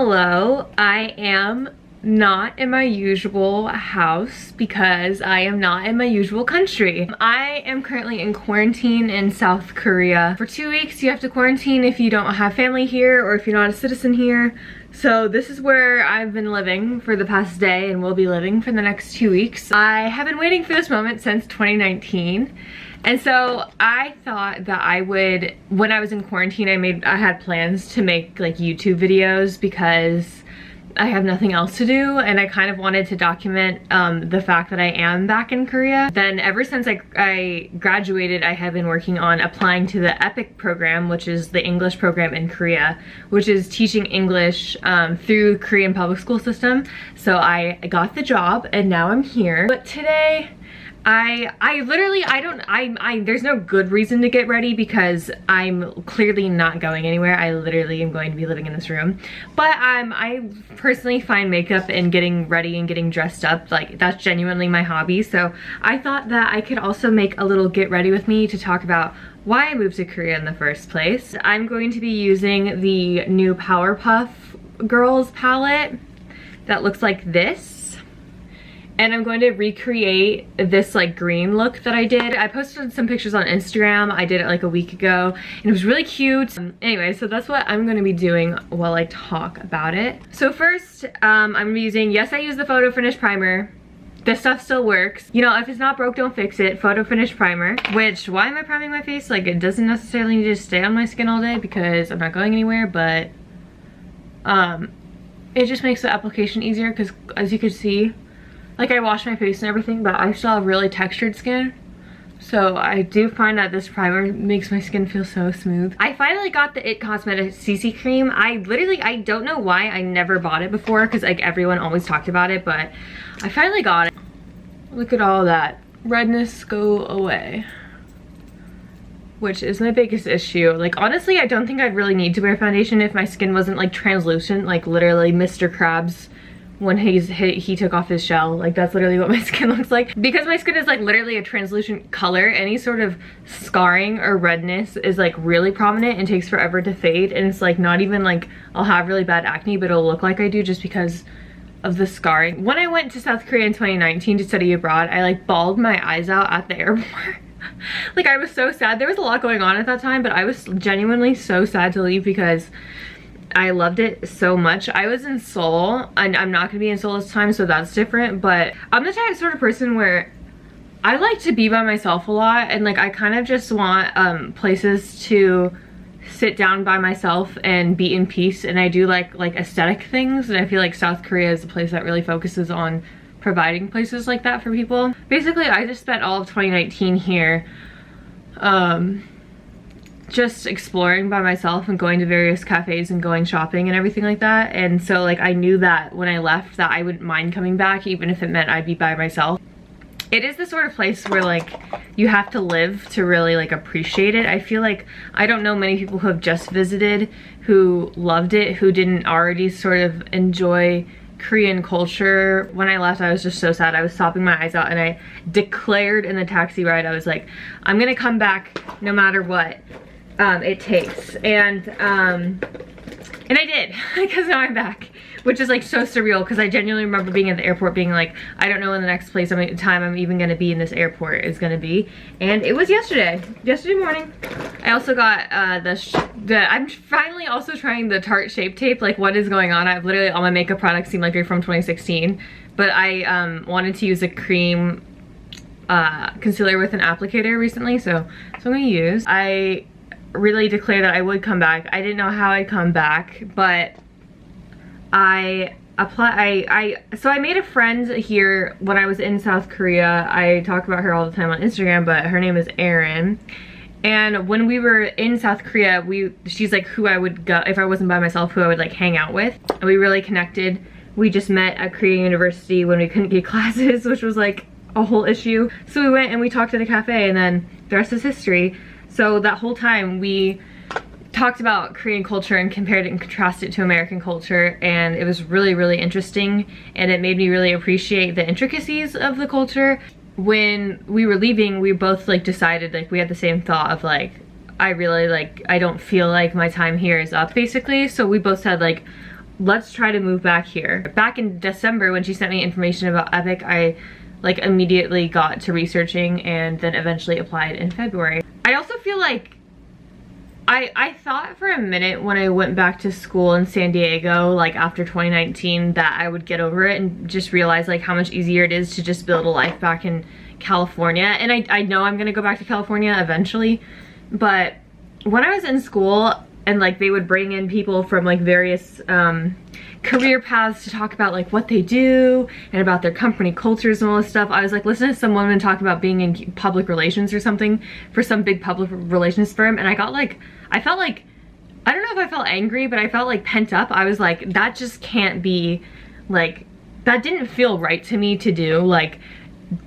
Hello, I am not in my usual house because I am not in my usual country. I am currently in quarantine in South Korea. For 2 weeks you have to quarantine if you don't have family here or if you're not a citizen here. So this is where I've been living for the past day and will be living for the next 2 weeks. I have been waiting for this moment since 2019. And so I thought that I would, when I was in quarantine, I had plans to make like YouTube videos because I have nothing else to do, and I kind of wanted to document the fact that I am back in Korea. Then ever since I graduated, I have been working on applying to the EPIC program, which is the English program in Korea, which is teaching English through Korean public school system. So I got the job and now I'm here. But today, there's no good reason to get ready because I'm clearly not going anywhere. I literally am going to be living in this room. But I personally find makeup and getting ready and getting dressed up, like, that's genuinely my hobby. So I thought that I could also make a little get ready with me to talk about why I moved to Korea in the first place. I'm going to be using the new Powerpuff Girls palette that looks like this. And I'm going to recreate this like green look that I did. I posted some pictures on Instagram. I did it like a week ago and it was really cute. Anyway, so that's what I'm gonna be doing while I talk about it. So first, I'm gonna be using, yes, I use the Photo Finish Primer. This stuff still works. You know, if it's not broke, don't fix it. Photo Finish Primer, which, why am I priming my face? Like, it doesn't necessarily need to stay on my skin all day because I'm not going anywhere, but it just makes the application easier because, as you can see, like, I wash my face and everything, but I still have really textured skin. So I do find that this primer makes my skin feel so smooth. I finally got the IT Cosmetics CC cream. I don't know why I never bought it before because like everyone always talked about it, but I finally got it. Look at all that redness go away, which is my biggest issue. Like, honestly, I don't think I'd really need to wear foundation if my skin wasn't like translucent, like literally Mr. Krabs when he took off his shell. Like, that's literally what my skin looks like. Because my skin is like literally a translucent color, any sort of scarring or redness is like really prominent and takes forever to fade. And it's like not even like I'll have really bad acne, but it'll look like I do just because of the scarring. When I went to South Korea in 2019 to study abroad, I like bawled my eyes out at the airport. Like, I was so sad. There was a lot going on at that time, but I was genuinely so sad to leave because I loved it so much. I was in Seoul, and I'm not gonna be in Seoul this time, so that's different, but I'm the sort of person where I like to be by myself a lot, and like I kind of just want places to sit down by myself and be in peace, and I do like aesthetic things, and I feel like South Korea is a place that really focuses on providing places like that for people. Basically, I just spent all of 2019 here just exploring by myself and going to various cafes and going shopping and everything like that. And so like I knew that when I left that I wouldn't mind coming back even if it meant I'd be by myself. It is the sort of place where like you have to live to really like appreciate it. I feel like I don't know many people who have just visited who loved it, who didn't already sort of enjoy Korean culture. When I left, I was just so sad. I was sobbing my eyes out and I declared in the taxi ride, I was like, I'm gonna come back no matter what it takes. And I did, because now I'm back, which is like so surreal because I genuinely remember being at the airport being like, I don't know when the next time I'm even gonna be in this airport is gonna be. And it was yesterday morning. I also got I'm finally also trying the Tarte Shape Tape. Like, what is going on? I've literally, all my makeup products seem like they're from 2016, but I wanted to use a cream concealer with an applicator recently, so I'm gonna use. I really declared that I would come back. I didn't know how I'd come back, but so I made a friend here when I was in South Korea. I talk about her all the time on Instagram, but her name is Erin. And when we were in South Korea, she's like who I would go, if I wasn't by myself, who I would like hang out with. And we really connected. We just met at Korean University when we couldn't get classes, which was like a whole issue. So we went and we talked at a cafe, and then the rest is history. So that whole time we talked about Korean culture and compared it and contrasted it to American culture, and it was really, really interesting, and it made me really appreciate the intricacies of the culture. When we were leaving, we both like decided, like, we had the same thought of like, I don't feel like my time here is up, basically. So we both said like, let's try to move back here. Back in December when she sent me information about Epic, I like immediately got to researching and then eventually applied in February. I also feel like I thought for a minute when I went back to school in San Diego, like after 2019, that I would get over it and just realize like how much easier it is to just build a life back in California. And I know I'm gonna go back to California eventually, but when I was in school and like they would bring in people from like various career paths to talk about like what they do and about their company cultures and all this stuff, I was like listening to some woman talk about being in public relations or something for some big public relations firm, and I felt like, I don't know if I felt angry, but I felt like pent up. I was like, that just can't be, like, that didn't feel right to me to do. Like,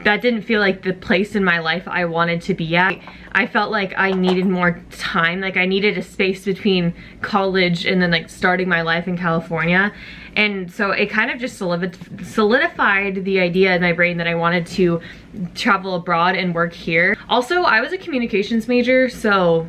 that didn't feel like the place in my life I wanted to be at. I felt like I needed more time. Like I needed a space between college and then like starting my life in California. And so it kind of just solidified the idea in my brain that I wanted to travel abroad and work here. Also, I was a communications major, so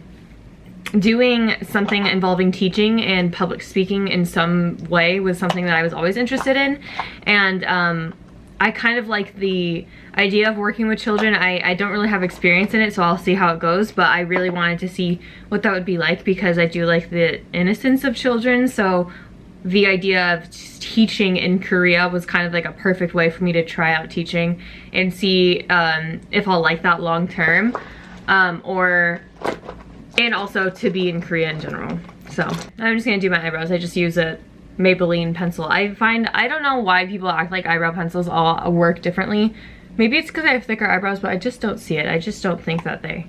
doing something involving teaching and public speaking in some way was something that I was always interested in. And I kind of like the idea of working with children. I don't really have experience in it, so I'll see how it goes, but I really wanted to see what that would be like because I do like the innocence of children. So the idea of teaching in Korea was kind of like a perfect way for me to try out teaching and see if I'll like that long term, and also to be in Korea in general. So I'm just gonna do my eyebrows. I just use a Maybelline pencil. I don't know why people act like eyebrow pencils all work differently. Maybe it's because I have thicker eyebrows, but I just don't see it. I just don't think that I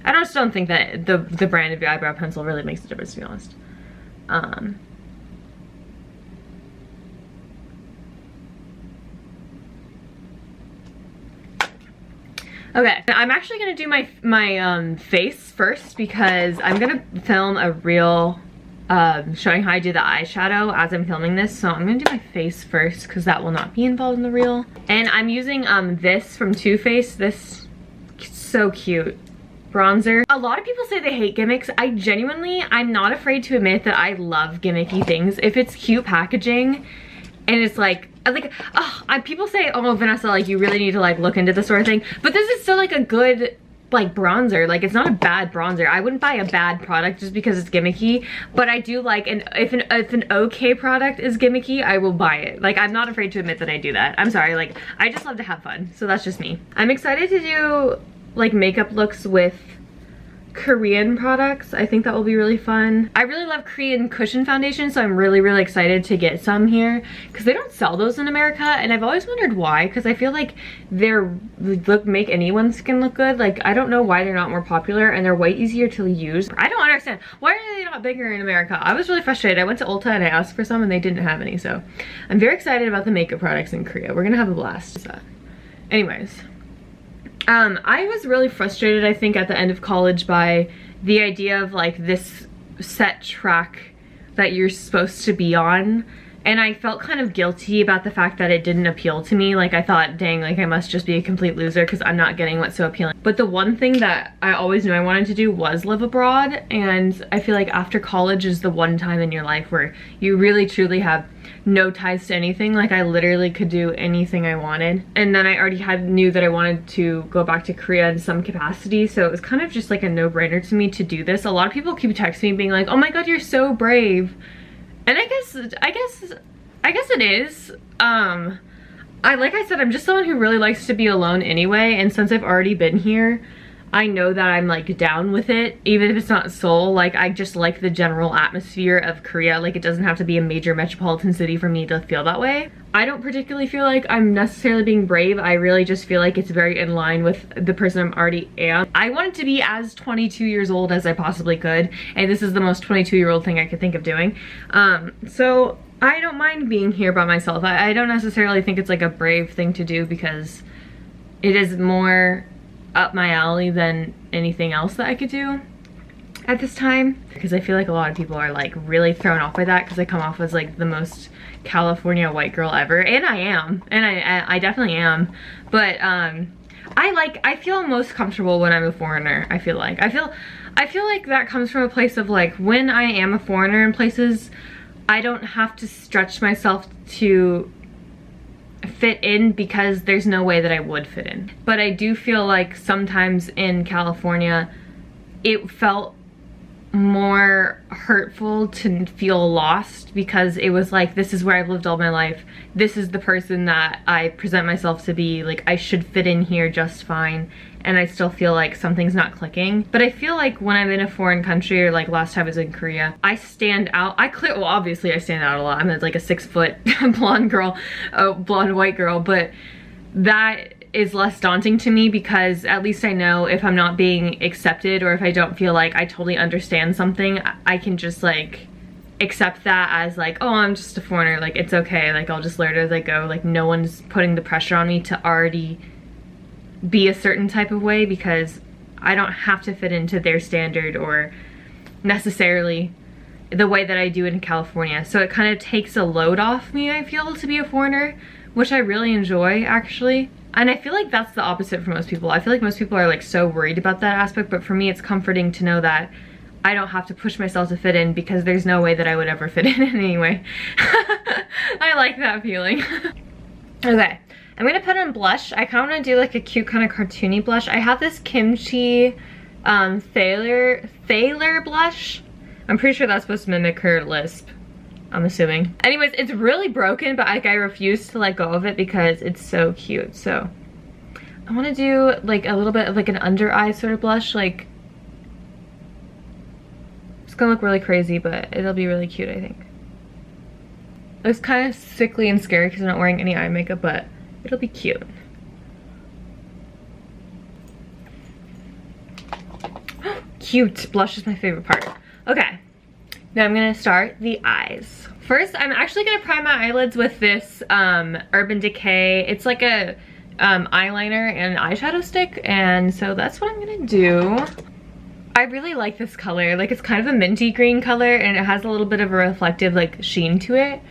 just don't think that the brand of your eyebrow pencil really makes a difference, to be honest. Okay, I'm actually gonna do my face first because I'm gonna film a reel showing how I do the eyeshadow as I'm filming this. So I'm gonna do my face first because that will not be involved in the reel. And I'm using this from Too Faced, this so cute bronzer. A lot of people say they hate gimmicks. I'm not afraid to admit that I love gimmicky things. If it's cute packaging and it's like people say, oh Vanessa, like you really need to like look into this sort of thing, but this is still like a good like bronzer. Like it's not a bad bronzer. I wouldn't buy a bad product just because it's gimmicky, but I do like, and if an okay product is gimmicky, I will buy it. Like I'm not afraid to admit that I do that. I'm sorry, like I just love to have fun, so that's just me. I'm excited to do like makeup looks with Korean products. I think that will be really fun. I really love Korean cushion foundation, so I'm really excited to get some here because they don't sell those in America, and I've always wondered why, because I feel like make anyone's skin look good. Like I don't know why they're not more popular, and they're way easier to use. I don't understand, why are they not bigger in America? I was really frustrated. I went to Ulta and I asked for some and they didn't have any, so I'm very excited about the makeup products in Korea. We're gonna have a blast. So anyways, I was really frustrated, I think, at the end of college by the idea of like this set track that you're supposed to be on, and I felt kind of guilty about the fact that it didn't appeal to me. Like I thought, dang, like I must just be a complete loser because I'm not getting what's so appealing. But the one thing that I always knew I wanted to do was live abroad, and I feel like after college is the one time in your life where you really truly have no ties to anything. Like I literally could do anything I wanted, and then I already knew that I wanted to go back to Korea in some capacity, so it was kind of just like a no-brainer to me to do this. A lot of people keep texting me being like, oh my god, you're so brave, and I guess it is. Like I said, I'm just someone who really likes to be alone anyway, and since I've already been here, I know that I'm like down with it, even if it's not Seoul. Like I just like the general atmosphere of Korea. Like it doesn't have to be a major metropolitan city for me to feel that way. I don't particularly feel like I'm necessarily being brave. I really just feel like it's very in line with the person I'm already am. I wanted to be as 22 years old as I possibly could, and this is the most 22-year-old thing I could think of doing. So I don't mind being here by myself. I don't necessarily think it's like a brave thing to do because it is more up my alley than anything else that I could do at this time, because I feel like a lot of people are like really thrown off by that because I come off as like the most California white girl ever, and I am, and I definitely am, but I feel most comfortable when I'm a foreigner. I feel like that comes from a place of like, when I am a foreigner in places, I don't have to stretch myself to fit in because there's no way that I would fit in. But I do feel like sometimes in California, it felt more hurtful to feel lost because it was like, this is where I've lived all my life. This is the person that I present myself to be. Like, I should fit in here just fine. And I still feel like something's not clicking. But I feel like when I'm in a foreign country, or like last time I was in Korea, I stand out. Well, obviously I stand out a lot. I'm like a 6-foot blonde girl, blonde white girl, but that is less daunting to me because at least I know if I'm not being accepted or if I don't feel like I totally understand something, I can just like accept that as like, oh, I'm just a foreigner, like it's okay, like I'll just learn as I go. Like no one's putting the pressure on me to already be a certain type of way because I don't have to fit into their standard or necessarily the way that I do it in California. So it kind of takes a load off me, I feel, to be a foreigner, which I really enjoy actually. And I feel like that's the opposite for most people. I feel like most people are like so worried about that aspect, but for me it's comforting to know that I don't have to push myself to fit in because there's no way that I would ever fit in anyway. I like that feeling. Okay, I'm gonna put on blush. I kind of want to do like a cute kind of cartoony blush. I have this Kimchi Thaler blush. I'm pretty sure that's supposed to mimic her lisp, I'm assuming. Anyways, it's really broken, but like I refuse to let go of it because it's so cute. So I want to do like a little bit of like an under eye sort of blush. Like it's gonna look really crazy, but it'll be really cute, I think. It's kind of sickly and scary because I'm not wearing any eye makeup, but it'll be cute. Cute. Blush is my favorite part. Okay, now I'm gonna start the eyes. First, I'm actually gonna prime my eyelids with this Urban Decay. It's like a eyeliner and eyeshadow stick, and so that's what I'm gonna do. I really like this color. Like, it's kind of a minty green color, and it has a little bit of a reflective like sheen to it.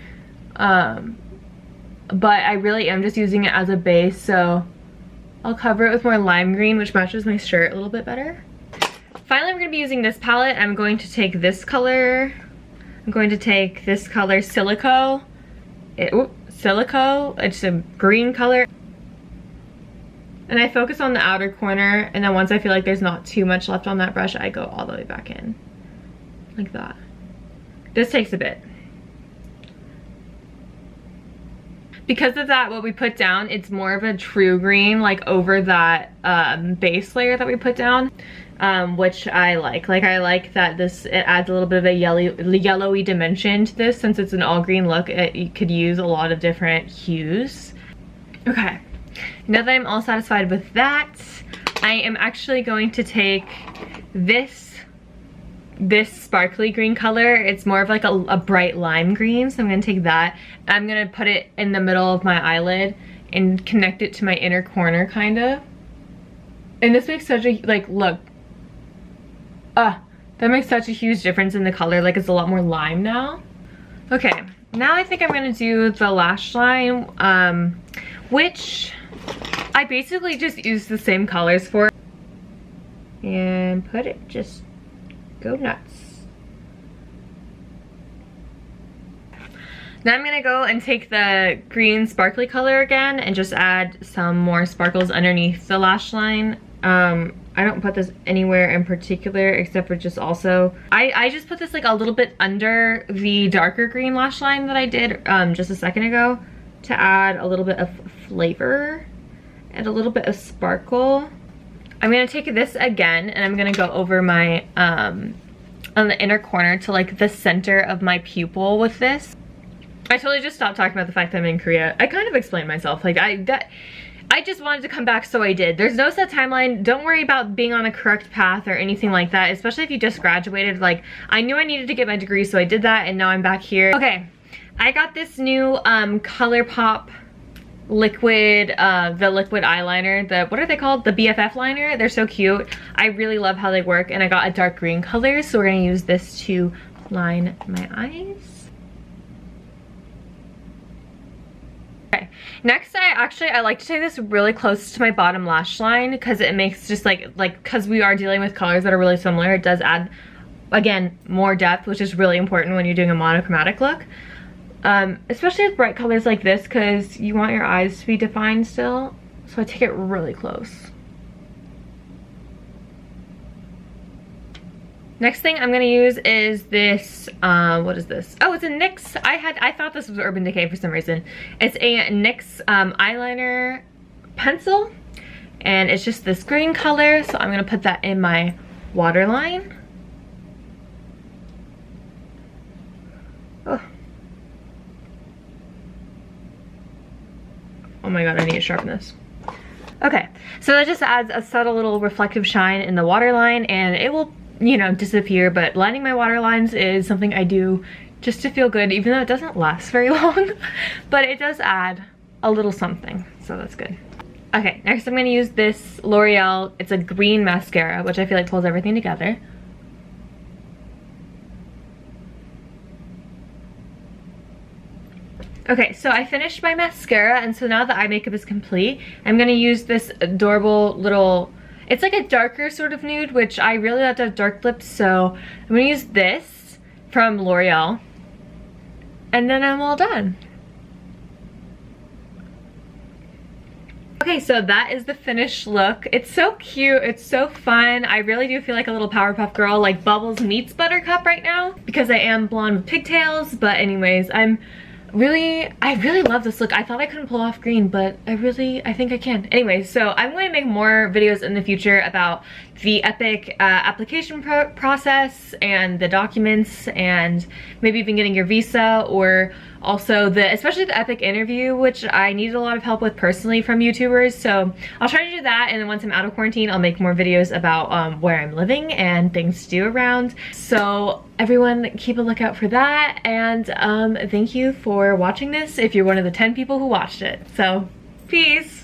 But I really am just using it as a base, so I'll cover it with more lime green, which matches my shirt a little bit better. Finally, we're gonna be using this palette. I'm going to take this color. I'm going to take this color, Silico. Silico, it's a green color. And I focus on the outer corner, and then once I feel like there's not too much left on that brush, I go all the way back in. Like that. This takes a bit. Because of that, what we put down, it's more of a true green, like over that base layer that we put down, which I like. Like, I like that it adds a little bit of a yellowy dimension to this. Since it's an all green look, you could use a lot of different hues. Okay, now that I'm all satisfied with that, I am actually going to take this sparkly green color. It's more of like a bright lime green, so I'm gonna take that. I'm gonna put it in the middle of my eyelid and connect it to my inner corner, kind of. And this makes such a, like, look. That makes such a huge difference in the color. Like, it's a lot more lime now. Okay, now I think I'm gonna do the lash line, which I basically just use the same colors for. And put it, just go nuts. Now I'm gonna go and take the green sparkly color again and just add some more sparkles underneath the lash line. I don't put this anywhere in particular except for just also, I just put this like a little bit under the darker green lash line that I did just a second ago to add a little bit of flavor and a little bit of sparkle. I'm gonna take this again and I'm gonna go over my, on the inner corner to like the center of my pupil with this. I totally just stopped talking about the fact that I'm in Korea. I kind of explained myself. Like, I just wanted to come back, so I did. There's no set timeline. Don't worry about being on a correct path or anything like that, especially if you just graduated. Like, I knew I needed to get my degree, so I did that, and now I'm back here. Okay, I got this new ColourPop liquid, the liquid eyeliner. What are they called? The BFF liner. They're so cute. I really love how they work, and I got a dark green color, so we're gonna use this to line my eyes. Okay, next I like to take this really close to my bottom lash line because it makes just because we are dealing with colors that are really similar, it does add again, more depth, which is really important when you're doing a monochromatic look. Especially with bright colors like this, because you want your eyes to be defined still. So I take it really close. Next thing I'm gonna use is this, what is this? Oh, it's a NYX. I thought this was Urban Decay for some reason. It's a NYX eyeliner pencil, and it's just this green color, so I'm gonna put that in my waterline. Oh my god, I need to sharpen this. Okay, so that just adds a subtle little reflective shine in the waterline, and it will, you know, disappear, but lining my waterlines is something I do just to feel good, even though it doesn't last very long, but it does add a little something, so that's good. Okay, next I'm gonna use this L'Oreal, it's a green mascara, which I feel like pulls everything together. Okay, so I finished my mascara, and so now the eye makeup is complete. I'm gonna use this adorable little, it's like a darker sort of nude, which I really like to have dark lips, so I'm gonna use this from L'Oreal, and then I'm all done. Okay, so that is the finished look. It's so cute, it's so fun. I really do feel like a little Powerpuff Girl, like Bubbles meets Buttercup right now, because I am blonde with pigtails, but anyways, I really love this look. I thought I couldn't pull off green, but I think I can. Anyway, so I'm going to make more videos in the future about the Epic application process and the documents, and maybe even getting your visa, or also especially the Epic interview, which I needed a lot of help with personally from YouTubers. So I'll try to do that, and then once I'm out of quarantine, I'll make more videos about where I'm living and things to do around. So everyone keep a lookout for that, and thank you for watching this if you're one of the 10 people who watched it. So peace.